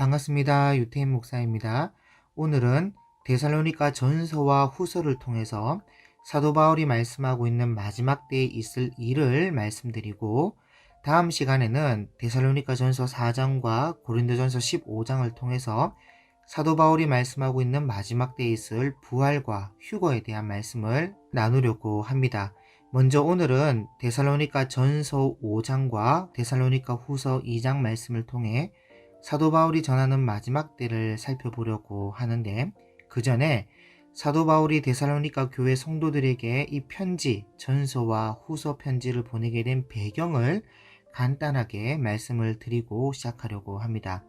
반갑습니다. 유태인 목사입니다. 오늘은 데살로니가 전서와 후서를 통해서 사도 바울이 말씀하고 있는 마지막 때에 있을 일을 말씀드리고, 다음 시간에는 데살로니가 전서 4장과 고린도전서 15장을 통해서 사도 바울이 말씀하고 있는 마지막 때에 있을 부활과 휴거에 대한 말씀을 나누려고 합니다. 먼저 오늘은 데살로니가 전서 5장과 데살로니가 후서 2장 말씀을 통해 사도 바울이 전하는 마지막 때를 살펴보려고 하는데, 그 전에 사도 바울이 데살로니가 교회 성도들에게 이 편지, 전서와 후서 편지를 보내게 된 배경을 간단하게 말씀을 드리고 시작하려고 합니다.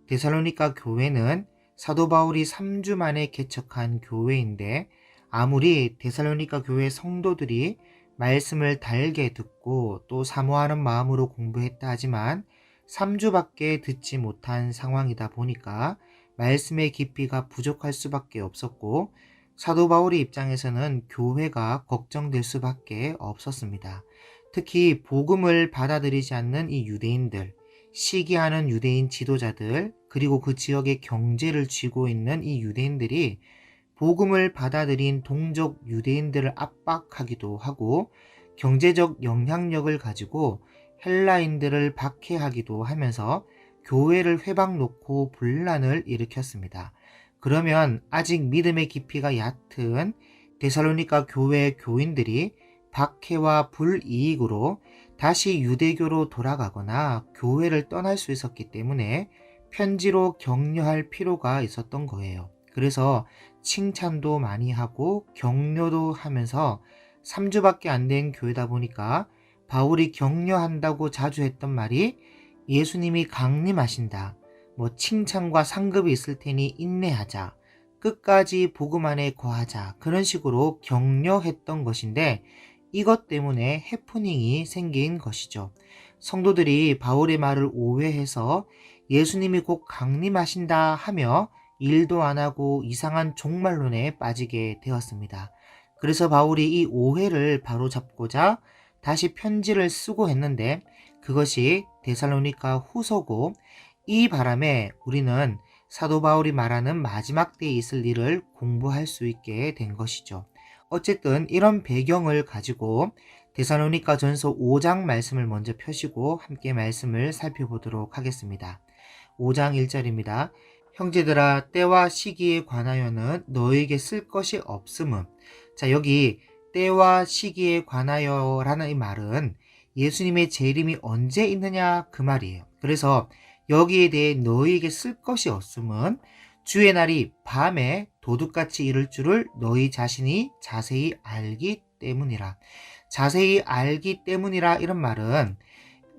데살로니가 교회는 사도 바울이 3주 만에 개척한 교회인데, 아무리 데살로니가 교회 성도들이 말씀을 달게 듣고 또 사모하는 마음으로 공부했다 하지만 3주밖에 듣지 못한 상황이다 보니까 말씀의 깊이가 부족할 수밖에 없었고, 사도 바울의 입장에서는 교회가 걱정될 수밖에 없었습니다. 특히 복음을 받아들이지 않는 이 유대인들, 시기하는 유대인 지도자들, 그리고 그 지역의 경제를 쥐고 있는 이 유대인들이 복음을 받아들인 동족 유대인들을 압박하기도 하고, 경제적 영향력을 가지고 헬라인들을 박해하기도 하면서 교회를 회방 놓고 분란을 일으켰습니다. 그러면 아직 믿음의 깊이가 얕은 데살로니가 교회 교인들이 박해와 불이익으로 다시 유대교로 돌아가거나 교회를 떠날 수 있었기 때문에 편지로 격려할 필요가 있었던 거예요. 그래서 칭찬도 많이 하고 격려도 하면서 3주밖에 안 된 교회다 보니까 바울이 격려한다고 자주 했던 말이 예수님이 강림하신다, 칭찬과 상급이 있을 테니 인내하자, 끝까지 복음 안에 거하자, 그런 식으로 격려했던 것인데, 이것 때문에 해프닝이 생긴 것이죠. 성도들이 바울의 말을 오해해서 예수님이 곧 강림하신다 하며 일도 안 하고 이상한 종말론에 빠지게 되었습니다. 그래서 바울이 이 오해를 바로잡고자 다시 편지를 쓰고 했는데, 그것이 데살로니가 후서고, 이 바람에 우리는 사도 바울이 말하는 마지막 때에 있을 일을 공부할 수 있게 된 것이죠. 어쨌든 이런 배경을 가지고 데살로니가 전서 5장 말씀을 먼저 펴시고 함께 말씀을 살펴보도록 하겠습니다. 5장 1절입니다. 형제들아, 때와 시기에 관하여는 너에게 쓸 것이 없음은. 자, 여기 때와 시기에 관하여라는 이 말은 예수님의 재림이 언제 있느냐 그 말이에요. 그래서 여기에 대해 너희에게 쓸 것이 없음은 주의 날이 밤에 도둑같이 이를 줄을 너희 자신이 자세히 알기 때문이라. 자세히 알기 때문이라, 이런 말은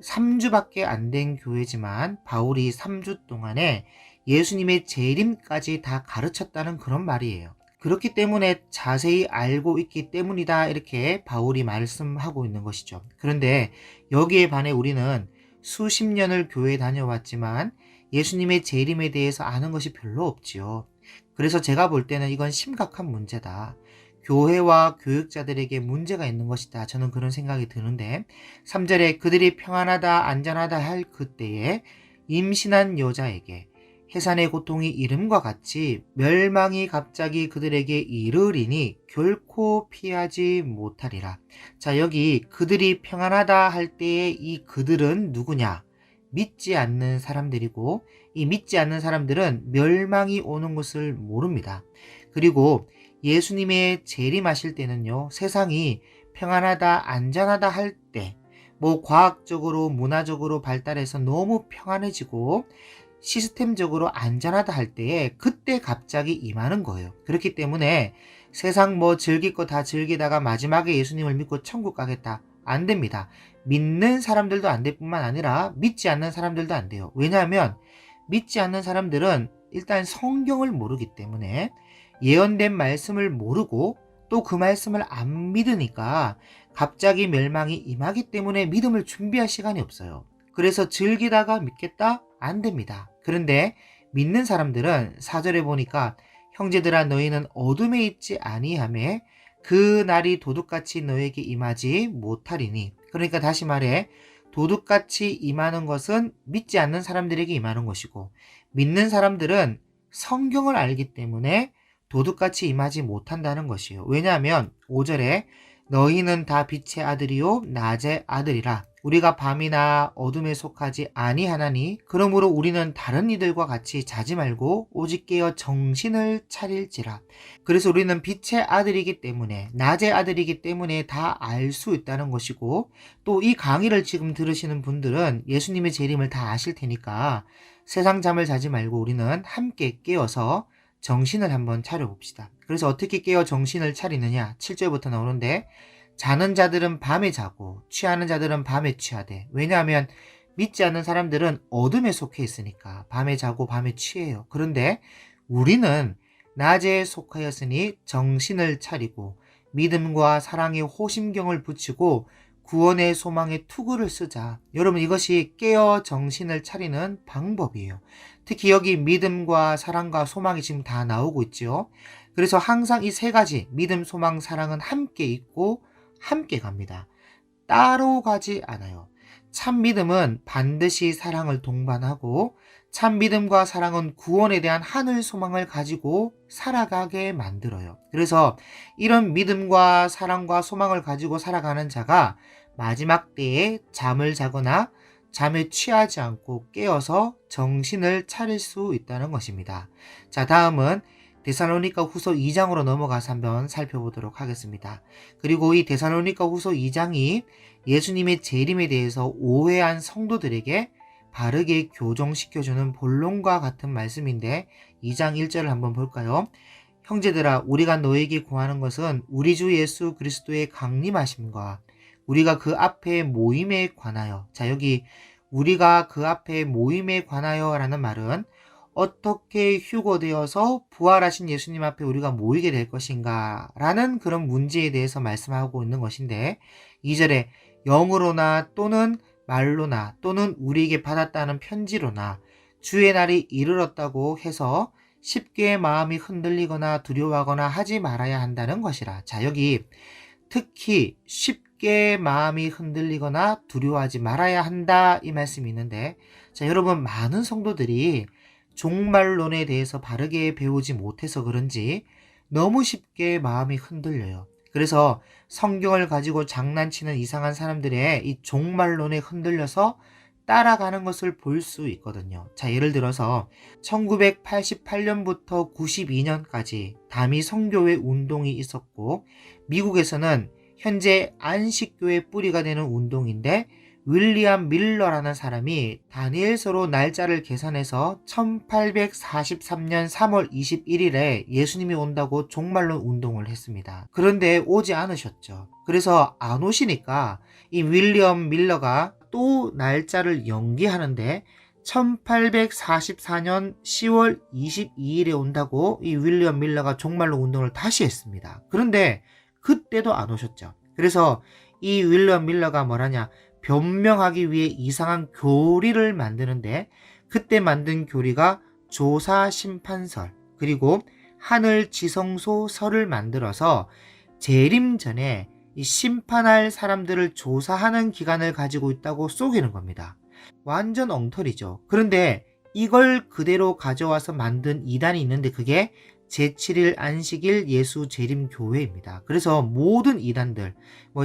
3주밖에 안 된 교회지만 바울이 3주 동안에 예수님의 재림까지 다 가르쳤다는 그런 말이에요. 그렇기 때문에 자세히 알고 있기 때문이다, 이렇게 바울이 말씀하고 있는 것이죠. 그런데 여기에 반해 우리는 수십 년을 교회에 다녀왔지만 예수님의 재림에 대해서 아는 것이 별로 없지요. 그래서 제가 볼 때는 이건 심각한 문제다, 교회와 교육자들에게 문제가 있는 것이다, 저는 그런 생각이 드는데, 3절에 그들이 평안하다 안전하다 할 그때에 임신한 여자에게 해산의 고통이 이름과 같이 멸망이 갑자기 그들에게 이르리니 결코 피하지 못하리라. 자, 여기 그들이 평안하다 할 때에 이 그들은 누구냐? 믿지 않는 사람들이고, 이 믿지 않는 사람들은 멸망이 오는 것을 모릅니다. 그리고 예수님의 재림하실 때는요, 세상이 평안하다 안전하다 할 때, 과학적으로 문화적으로 발달해서 너무 평안해지고 시스템적으로 안전하다 할 때에 그때 갑자기 임하는 거예요. 그렇기 때문에 세상 즐길 거 다 즐기다가 마지막에 예수님을 믿고 천국 가겠다, 안 됩니다. 믿는 사람들도 안 될 뿐만 아니라 믿지 않는 사람들도 안 돼요. 왜냐하면 믿지 않는 사람들은 일단 성경을 모르기 때문에, 예언된 말씀을 모르고 또 그 말씀을 안 믿으니까 갑자기 멸망이 임하기 때문에 믿음을 준비할 시간이 없어요. 그래서 즐기다가 믿겠다? 안 됩니다. 그런데 믿는 사람들은 4절에 보니까 형제들아 너희는 어둠에 있지 아니하매 그 날이 도둑같이 너에게 임하지 못하리니. 그러니까 다시 말해, 도둑같이 임하는 것은 믿지 않는 사람들에게 임하는 것이고, 믿는 사람들은 성경을 알기 때문에 도둑같이 임하지 못한다는 것이에요. 왜냐하면 5절에 너희는 다 빛의 아들이요 낮의 아들이라. 우리가 밤이나 어둠에 속하지 아니하나니 그러므로 우리는 다른 이들과 같이 자지 말고 오직 깨어 정신을 차릴지라. 그래서 우리는 빛의 아들이기 때문에, 낮의 아들이기 때문에 다 알 수 있다는 것이고, 또 이 강의를 지금 들으시는 분들은 예수님의 재림을 다 아실 테니까 세상 잠을 자지 말고 우리는 함께 깨어서 정신을 한번 차려봅시다. 그래서 어떻게 깨어 정신을 차리느냐? 7절부터 나오는데, 자는 자들은 밤에 자고 취하는 자들은 밤에 취하되. 왜냐하면 믿지 않는 사람들은 어둠에 속해 있으니까 밤에 자고 밤에 취해요. 그런데 우리는 낮에 속하였으니 정신을 차리고 믿음과 사랑의 호심경을 붙이고 구원의 소망의 투구를 쓰자. 여러분, 이것이 깨어 정신을 차리는 방법이에요. 특히 여기 믿음과 사랑과 소망이 지금 다 나오고 있죠. 그래서 항상 이 세 가지, 믿음, 소망, 사랑은 함께 있고 함께 갑니다. 따로 가지 않아요. 참 믿음은 반드시 사랑을 동반하고, 참 믿음과 사랑은 구원에 대한 하늘 소망을 가지고 살아가게 만들어요. 그래서 이런 믿음과 사랑과 소망을 가지고 살아가는 자가 마지막 때에 잠을 자거나 잠에 취하지 않고 깨어서 정신을 차릴 수 있다는 것입니다. 자, 다음은 데살로니가 후서 2장으로 넘어가서 한번 살펴보도록 하겠습니다. 그리고 이 데살로니가 후서 2장이 예수님의 재림에 대해서 오해한 성도들에게 바르게 교정시켜주는 본론과 같은 말씀인데, 2장 1절을 한번 볼까요? 형제들아, 우리가 너에게 구하는 것은 우리 주 예수 그리스도의 강림하심과 우리가 그 앞에 모임에 관하여. 자, 여기 우리가 그 앞에 모임에 관하여 라는 말은 어떻게 휴거되어서 부활하신 예수님 앞에 우리가 모이게 될 것인가 라는 그런 문제에 대해서 말씀하고 있는 것인데, 2절에 영으로나 또는 말로나 또는 우리에게 받았다는 편지로나 주의 날이 이르렀다고 해서 쉽게 마음이 흔들리거나 두려워하거나 하지 말아야 한다는 것이라. 자, 여기 특히 쉽게 마음이 흔들리거나 두려워하지 말아야 한다, 이 말씀이 있는데, 자, 여러분, 많은 성도들이 종말론에 대해서 바르게 배우지 못해서 그런지 너무 쉽게 마음이 흔들려요. 그래서 성경을 가지고 장난치는 이상한 사람들의 이 종말론에 흔들려서 따라가는 것을 볼 수 있거든요. 자, 예를 들어서 1988년부터 92년까지 다미 성교회 운동이 있었고, 미국에서는 현재 안식교의 뿌리가 되는 운동인데, 윌리엄 밀러라는 사람이 다니엘서로 날짜를 계산해서 1843년 3월 21일에 예수님이 온다고 종말론 운동을 했습니다. 그런데 오지 않으셨죠. 그래서 안 오시니까 이 윌리엄 밀러가 또 날짜를 연기하는데 1844년 10월 22일에 온다고 이 윌리엄 밀러가 종말론 운동을 다시 했습니다. 그런데 그때도 안 오셨죠. 그래서 이 윌리엄 밀러가 뭐라냐, 변명하기 위해 이상한 교리를 만드는데, 그때 만든 교리가 조사심판설 그리고 하늘지성소설을 만들어서 재림 전에 이 심판할 사람들을 조사하는 기간을 가지고 있다고 속이는 겁니다. 완전 엉터리죠. 그런데 이걸 그대로 가져와서 만든 이단이 있는데, 그게 제7일 안식일 예수 재림 교회입니다. 그래서 모든 이단들,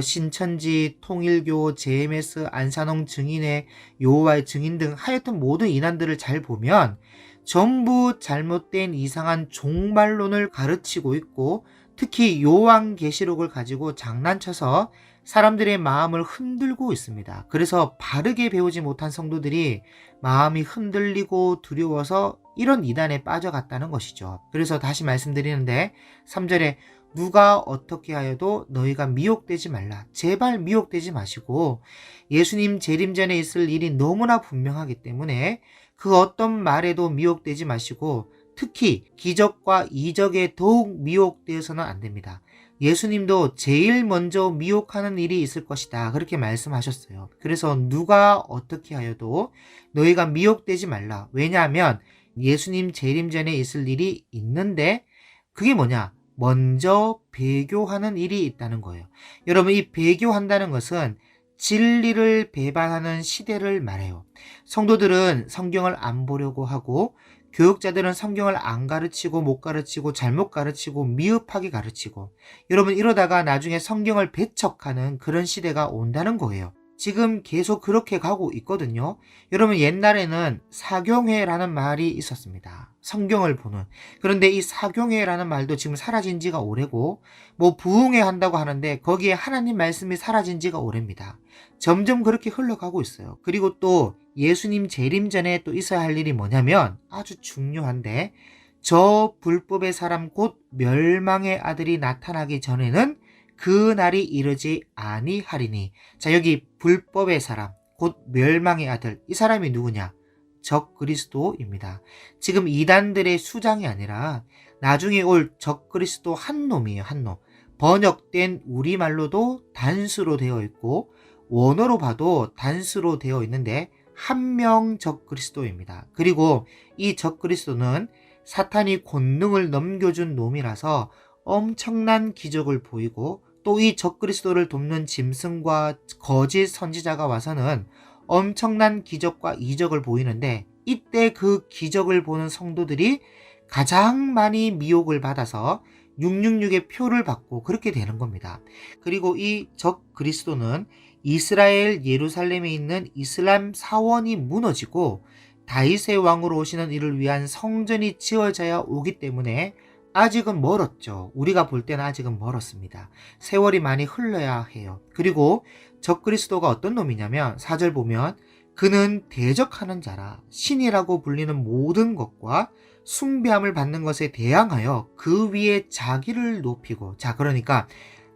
신천지, 통일교, JMS, 안산홍 증인회, 여호와의 증인 등 하여튼 모든 이단들을 잘 보면 전부 잘못된 이상한 종말론을 가르치고 있고, 특히 요한계시록을 가지고 장난쳐서 사람들의 마음을 흔들고 있습니다. 그래서 바르게 배우지 못한 성도들이 마음이 흔들리고 두려워서 이런 이단에 빠져갔다는 것이죠. 그래서 다시 말씀드리는데, 3절에 누가 어떻게 하여도 너희가 미혹되지 말라. 제발 미혹되지 마시고, 예수님 재림 전에 있을 일이 너무나 분명하기 때문에 그 어떤 말에도 미혹되지 마시고, 특히 기적과 이적에 더욱 미혹되어서는 안 됩니다. 예수님도 제일 먼저 미혹하는 일이 있을 것이다, 그렇게 말씀하셨어요. 그래서 누가 어떻게 하여도 너희가 미혹되지 말라. 왜냐하면 예수님 재림 전에 있을 일이 있는데, 그게 뭐냐? 먼저 배교하는 일이 있다는 거예요. 여러분, 이 배교한다는 것은 진리를 배반하는 시대를 말해요. 성도들은 성경을 안 보려고 하고 교육자들은 성경을 안 가르치고 못 가르치고 잘못 가르치고 미흡하게 가르치고 여러분 이러다가 나중에 성경을 배척하는 그런 시대가 온다는 거예요. 지금 계속 그렇게 가고 있거든요. 여러분 옛날에는 사경회라는 말이 있었습니다. 성경을 보는. 그런데 이 사경회라는 말도 지금 사라진 지가 오래고 뭐 부흥회 한다고 하는데 거기에 하나님 말씀이 사라진 지가 오래입니다. 점점 그렇게 흘러가고 있어요. 그리고 또 예수님 재림 전에 또 있어야 할 일이 뭐냐면 아주 중요한데 저 불법의 사람 곧 멸망의 아들이 나타나기 전에는 그 날이 이르지 아니하리니. 자, 여기 불법의 사람 곧 멸망의 아들, 이 사람이 누구냐? 적그리스도입니다. 지금 이단들의 수장이 아니라 나중에 올 적그리스도 한 놈이에요. 한 놈. 번역된 우리말로도 단수로 되어 있고 원어로 봐도 단수로 되어 있는데 한 명 적그리스도입니다. 그리고 이 적그리스도는 사탄이 권능을 넘겨준 놈이라서 엄청난 기적을 보이고 또 이 적그리스도를 돕는 짐승과 거짓 선지자가 와서는 엄청난 기적과 이적을 보이는데 이때 그 기적을 보는 성도들이 가장 많이 미혹을 받아서 666의 표를 받고 그렇게 되는 겁니다. 그리고 이 적그리스도는 이스라엘 예루살렘에 있는 이슬람 사원이 무너지고 다윗의 왕으로 오시는 이를 위한 성전이 지어져야 오기 때문에 아직은 멀었죠. 우리가 볼 때는 아직은 멀었습니다. 세월이 많이 흘러야 해요. 그리고 적그리스도가 어떤 놈이냐면 4절 보면 그는 대적하는 자라 신이라고 불리는 모든 것과 숭배함을 받는 것에 대항하여 그 위에 자기를 높이고, 자 그러니까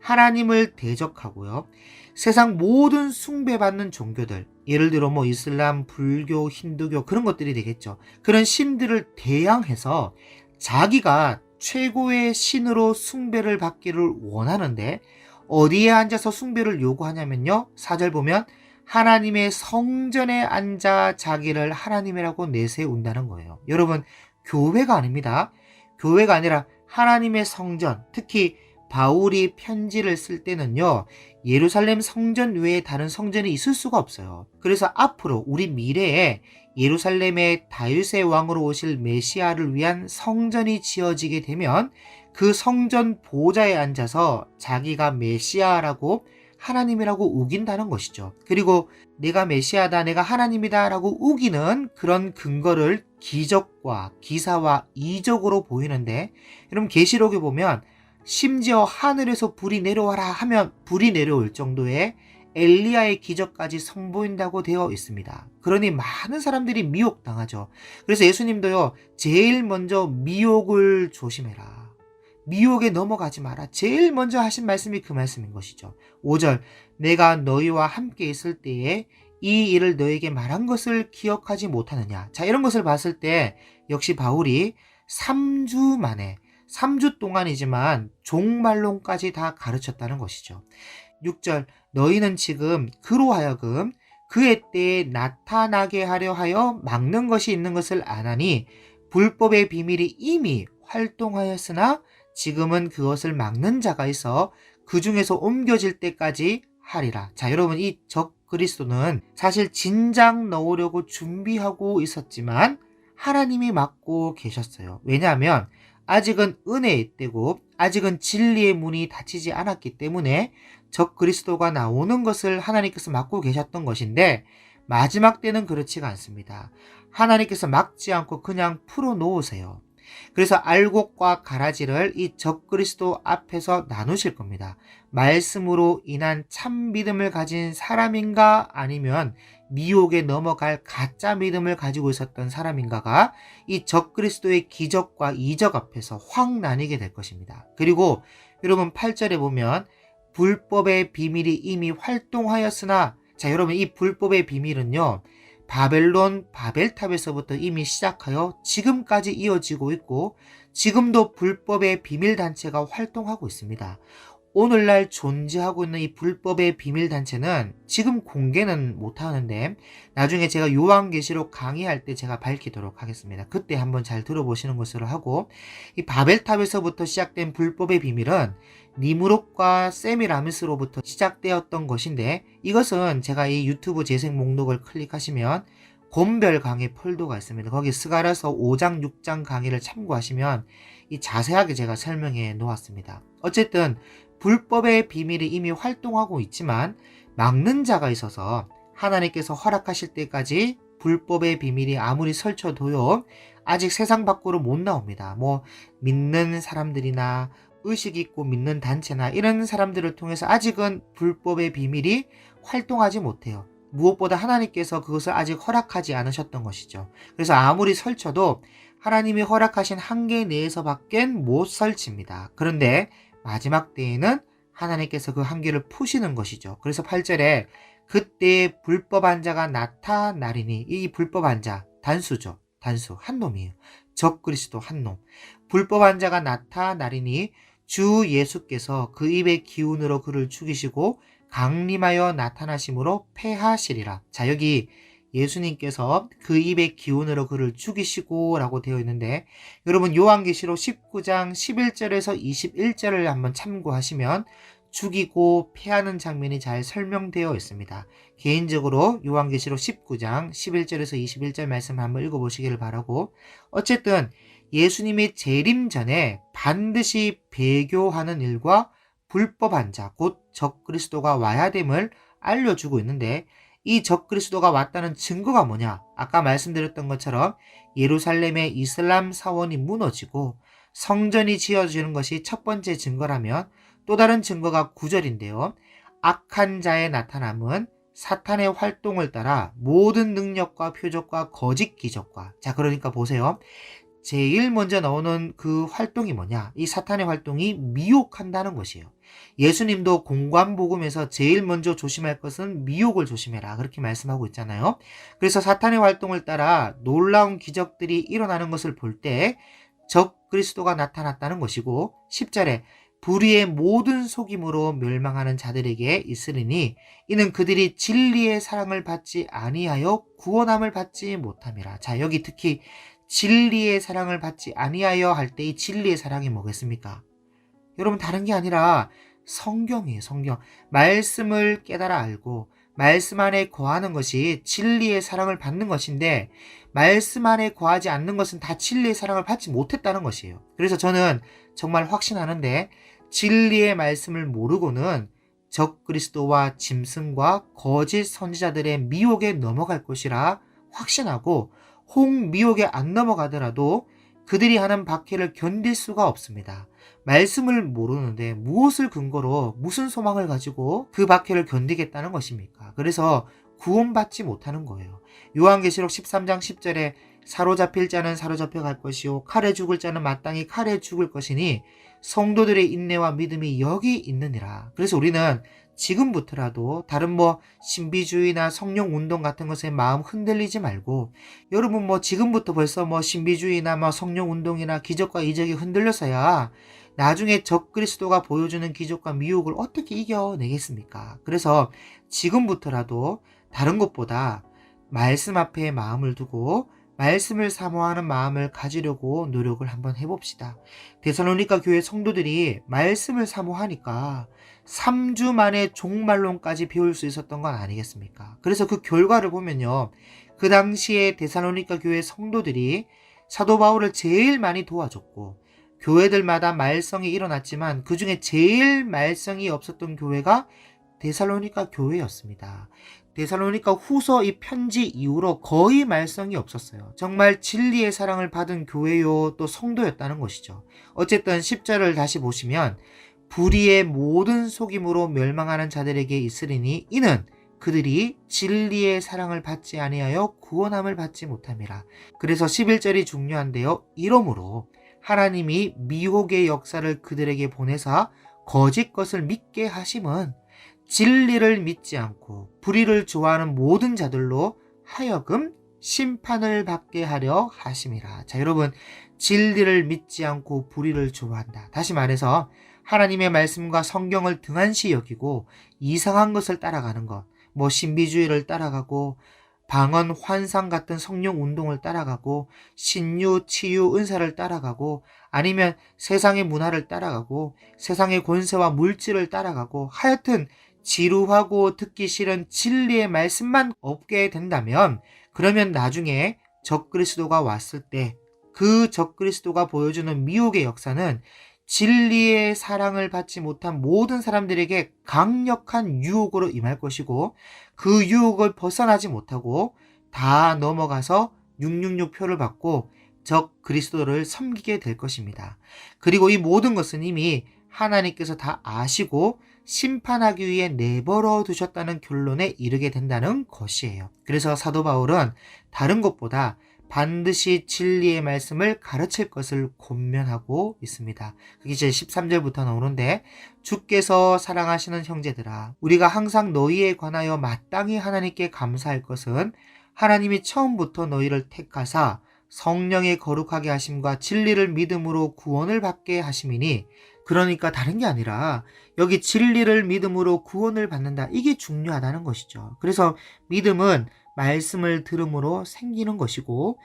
하나님을 대적하고요. 세상 모든 숭배받는 종교들, 예를 들어 뭐 이슬람, 불교, 힌두교 그런 것들이 되겠죠. 그런 신들을 대항해서 자기가 최고의 신으로 숭배를 받기를 원하는데 어디에 앉아서 숭배를 요구하냐면요. 4절 보면 하나님의 성전에 앉아 자기를 하나님이라고 내세운다는 거예요. 여러분 교회가 아닙니다. 교회가 아니라 하나님의 성전, 특히 바울이 편지를 쓸 때는요. 예루살렘 성전 외에 다른 성전이 있을 수가 없어요. 그래서 앞으로 우리 미래에 예루살렘의 다윗의 왕으로 오실 메시아를 위한 성전이 지어지게 되면 그 성전 보좌에 앉아서 자기가 메시아라고 하나님이라고 우긴다는 것이죠. 그리고 내가 메시아다, 내가 하나님이다 라고 우기는 그런 근거를 기적과 기사와 이적으로 보이는데, 여러분 계시록에 보면 심지어 하늘에서 불이 내려와라 하면 불이 내려올 정도의 엘리야의 기적까지 선보인다고 되어 있습니다. 그러니 많은 사람들이 미혹당하죠. 그래서 예수님도요, 제일 먼저 미혹을 조심해라. 미혹에 넘어가지 마라. 제일 먼저 하신 말씀이 그 말씀인 것이죠. 5절, 내가 너희와 함께 있을 때에 이 일을 너에게 말한 것을 기억하지 못하느냐. 자, 이런 것을 봤을 때 역시 바울이 3주 만에 3주 동안이지만 종말론까지 다 가르쳤다는 것이죠. 6절, 너희는 지금 그로 하여금 그의 때에 나타나게 하려 하여 막는 것이 있는 것을 아나니 불법의 비밀이 이미 활동하였으나 지금은 그것을 막는 자가 있어 그 중에서 옮겨질 때까지 하리라. 자, 여러분 이 적그리스도는 사실 진작 넣으려고 준비하고 있었지만 하나님이 막고 계셨어요. 왜냐하면 아직은 은혜의 때고 아직은 진리의 문이 닫히지 않았기 때문에 적그리스도가 나오는 것을 하나님께서 막고 계셨던 것인데, 마지막 때는 그렇지가 않습니다. 하나님께서 막지 않고 그냥 풀어놓으세요. 그래서 알곡과 가라지를 이 적그리스도 앞에서 나누실 겁니다. 말씀으로 인한 참 믿음을 가진 사람인가 아니면 미혹에 넘어갈 가짜 믿음을 가지고 있었던 사람인가가 이 적그리스도의 기적과 이적 앞에서 확 나뉘게 될 것입니다. 그리고 여러분 8절에 보면 불법의 비밀이 이미 활동하였으나, 자 여러분 이 불법의 비밀은요, 바벨론 바벨탑에서부터 이미 시작하여 지금까지 이어지고 있고 지금도 불법의 비밀단체가 활동하고 있습니다. 오늘날 존재하고 있는 이 불법의 비밀단체는 지금 공개는 못하는데 나중에 제가 요한계시록 강의할 때 제가 밝히도록 하겠습니다. 그때 한번 잘 들어보시는 것으로 하고, 이 바벨탑에서부터 시작된 불법의 비밀은 니무롯과 세미라미스로부터 시작되었던 것인데, 이것은 제가 이 유튜브 재생 목록을 클릭하시면 곤별 강의 폴더가 있습니다. 거기 스가랴서 5장 6장 강의를 참고하시면 이 자세하게 제가 설명해 놓았습니다. 어쨌든 불법의 비밀이 이미 활동하고 있지만 막는 자가 있어서 하나님께서 허락하실 때까지 불법의 비밀이 아무리 설쳐도요 아직 세상 밖으로 못 나옵니다. 믿는 사람들이나 의식 있고 믿는 단체나 이런 사람들을 통해서 아직은 불법의 비밀이 활동하지 못해요. 무엇보다 하나님께서 그것을 아직 허락하지 않으셨던 것이죠. 그래서 아무리 설쳐도 하나님이 허락하신 한계 내에서밖엔 못 설칩니다. 그런데 마지막 때에는 하나님께서 그 한계를 푸시는 것이죠. 그래서 8절에 그때 불법한 자가 나타나리니, 이 불법한 자 단수죠. 단수 한 놈이에요. 적그리스도 한 놈. 불법한 자가 나타나리니 주 예수께서 그 입의 기운으로 그를 죽이시고 강림하여 나타나심으로 패하시리라. 자, 여기 예수님께서 그 입의 기운으로 그를 죽이시고 라고 되어 있는데, 여러분 요한계시록 19장 11절에서 21절을 한번 참고하시면 죽이고 패하는 장면이 잘 설명되어 있습니다. 개인적으로 요한계시록 19장 11절에서 21절 말씀 한번 읽어보시기를 바라고, 어쨌든 예수님이 재림 전에 반드시 배교하는 일과 불법한 자, 곧 적그리스도가 와야 됨을 알려주고 있는데, 이 적그리스도가 왔다는 증거가 뭐냐? 아까 말씀드렸던 것처럼 예루살렘의 이슬람 사원이 무너지고 성전이 지어지는 것이 첫 번째 증거라면, 또 다른 증거가 9절인데요. 악한 자의 나타남은 사탄의 활동을 따라 모든 능력과 표적과 거짓 기적과, 자, 그러니까 보세요. 제일 먼저 나오는 그 활동이 뭐냐? 이 사탄의 활동이 미혹한다는 것이에요. 예수님도 공관복음에서 제일 먼저 조심할 것은 미혹을 조심해라, 그렇게 말씀하고 있잖아요. 그래서 사탄의 활동을 따라 놀라운 기적들이 일어나는 것을 볼 때 적그리스도가 나타났다는 것이고, 10절에 불의의 모든 속임으로 멸망하는 자들에게 있으리니 이는 그들이 진리의 사랑을 받지 아니하여 구원함을 받지 못함이라. 자, 여기 특히 진리의 사랑을 받지 아니하여 할 때 이 진리의 사랑이 뭐겠습니까? 여러분, 다른 게 아니라 성경이에요. 성경. 말씀을 깨달아 알고 말씀 안에 거하는 것이 진리의 사랑을 받는 것인데, 말씀 안에 거하지 않는 것은 다 진리의 사랑을 받지 못했다는 것이에요. 그래서 저는 정말 확신하는데, 진리의 말씀을 모르고는 적그리스도와 짐승과 거짓 선지자들의 미혹에 넘어갈 것이라 확신하고, 혹 미혹에 안 넘어가더라도 그들이 하는 박해를 견딜 수가 없습니다. 말씀을 모르는데 무엇을 근거로, 무슨 소망을 가지고 그 박해를 견디겠다는 것입니까? 그래서 구원받지 못하는 거예요. 요한계시록 13장 10절에 사로잡힐 자는 사로잡혀 갈 것이요 칼에 죽을 자는 마땅히 칼에 죽을 것이니 성도들의 인내와 믿음이 여기 있느니라. 그래서 우리는 지금부터라도 다른 신비주의나 성령운동 같은 것에 마음 흔들리지 말고, 여러분 지금부터 벌써 신비주의나 성령운동이나 기적과 이적이 흔들려서야 나중에 적그리스도가 보여주는 기적과 미혹을 어떻게 이겨내겠습니까? 그래서 지금부터라도 다른 것보다 말씀 앞에 마음을 두고 말씀을 사모하는 마음을 가지려고 노력을 한번 해봅시다. 데살로니가 교회 성도들이 말씀을 사모하니까 3주 만에 종말론까지 배울 수 있었던 건 아니겠습니까? 그래서 그 결과를 보면요, 그 당시에 데살로니가 교회 성도들이 사도 바울을 제일 많이 도와줬고, 교회들마다 말썽이 일어났지만 그 중에 제일 말썽이 없었던 교회가 데살로니가 교회였습니다. 데살로니가 후서 이 편지 이후로 거의 말썽이 없었어요. 정말 진리의 사랑을 받은 교회요, 또 성도였다는 것이죠. 어쨌든 10절을 다시 보시면 불의의 모든 속임으로 멸망하는 자들에게 있으리니 이는 그들이 진리의 사랑을 받지 아니하여 구원함을 받지 못함이라. 그래서 11절이 중요한데요. 이러므로 하나님이 미혹의 역사를 그들에게 보내사 거짓 것을 믿게 하심은 진리를 믿지 않고 불의를 좋아하는 모든 자들로 하여금 심판을 받게 하려 하심이라. 자, 여러분, 진리를 믿지 않고 불의를 좋아한다. 다시 말해서 하나님의 말씀과 성경을 등한시 여기고 이상한 것을 따라가는 것, 신비주의를 따라가고 방언, 환상 같은 성령 운동을 따라가고 신유, 치유, 은사를 따라가고 아니면 세상의 문화를 따라가고 세상의 권세와 물질을 따라가고 하여튼 지루하고 듣기 싫은 진리의 말씀만 없게 된다면 그러면 나중에 적그리스도가 왔을 때 그 적그리스도가 보여주는 미혹의 역사는 진리의 사랑을 받지 못한 모든 사람들에게 강력한 유혹으로 임할 것이고 그 유혹을 벗어나지 못하고 다 넘어가서 666표를 받고 적 그리스도를 섬기게 될 것입니다. 그리고 이 모든 것은 이미 하나님께서 다 아시고 심판하기 위해 내버려 두셨다는 결론에 이르게 된다는 것이에요. 그래서 사도 바울은 다른 것보다 반드시 진리의 말씀을 가르칠 것을 권면하고 있습니다. 그게 이제 13절부터 나오는데 주께서 사랑하시는 형제들아 우리가 항상 너희에 관하여 마땅히 하나님께 감사할 것은 하나님이 처음부터 너희를 택하사 성령의 거룩하게 하심과 진리를 믿음으로 구원을 받게 하심이니 그러니까 다른 게 아니라 여기 진리를 믿음으로 구원을 받는다. 이게 중요하다는 것이죠. 그래서 믿음은 말씀을 들음으로 생기는 것이고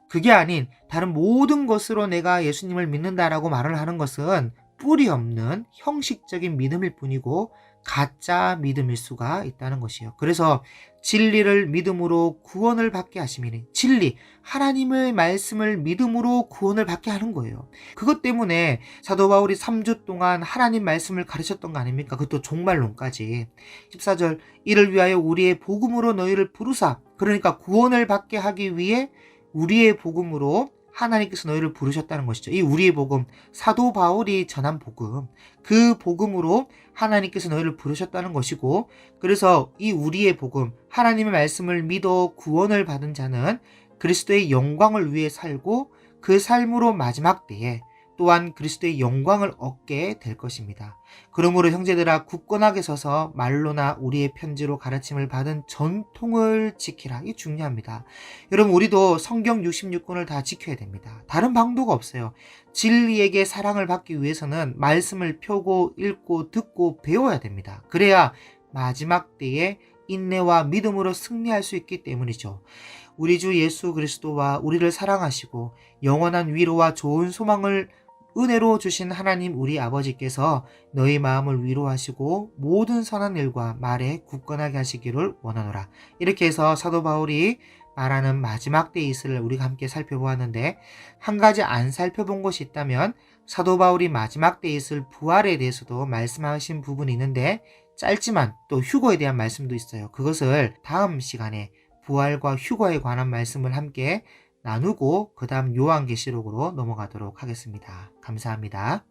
그게 아닌 다른 모든 것으로 내가 예수님을 믿는다라고 말을 하는 것은 뿌리 없는 형식적인 믿음일 뿐이고 가짜 믿음일 수가 있다는 것이에요. 그래서 진리를 믿음으로 구원을 받게 하심이니 진리, 하나님의 말씀을 믿음으로 구원을 받게 하는 거예요. 그것 때문에 사도 바울이 3주 동안 하나님 말씀을 가르쳤던 거 아닙니까? 그것도 종말론까지. 14절 이를 위하여 우리의 복음으로 너희를 부르사 그러니까 구원을 받게 하기 위해 우리의 복음으로 하나님께서 너희를 부르셨다는 것이죠. 이 우리의 복음, 사도 바울이 전한 복음, 그 복음으로 하나님께서 너희를 부르셨다는 것이고 그래서 이 우리의 복음, 하나님의 말씀을 믿어 구원을 받은 자는 그리스도의 영광을 위해 살고 그 삶으로 마지막 때에 또한 그리스도의 영광을 얻게 될 것입니다. 그러므로 형제들아 굳건하게 서서 말로나 우리의 편지로 가르침을 받은 전통을 지키라. 이게 중요합니다. 여러분 우리도 성경 66권을 다 지켜야 됩니다. 다른 방도가 없어요. 진리에게 사랑을 받기 위해서는 말씀을 펴고 읽고 듣고 배워야 됩니다. 그래야 마지막 때에 인내와 믿음으로 승리할 수 있기 때문이죠. 우리 주 예수 그리스도와 우리를 사랑하시고 영원한 위로와 좋은 소망을 은혜로 주신 하나님 우리 아버지께서 너희 마음을 위로하시고 모든 선한 일과 말에 굳건하게 하시기를 원하노라. 이렇게 해서 사도 바울이 말하는 마지막 때에 있을 우리가 함께 살펴보았는데 한 가지 안 살펴본 것이 있다면 사도 바울이 마지막 때에 있을 부활에 대해서도 말씀하신 부분이 있는데 짧지만 또 휴거에 대한 말씀도 있어요. 그것을 다음 시간에 부활과 휴거에 관한 말씀을 함께 나누고 그 다음 요한계시록으로 넘어가도록 하겠습니다. 감사합니다.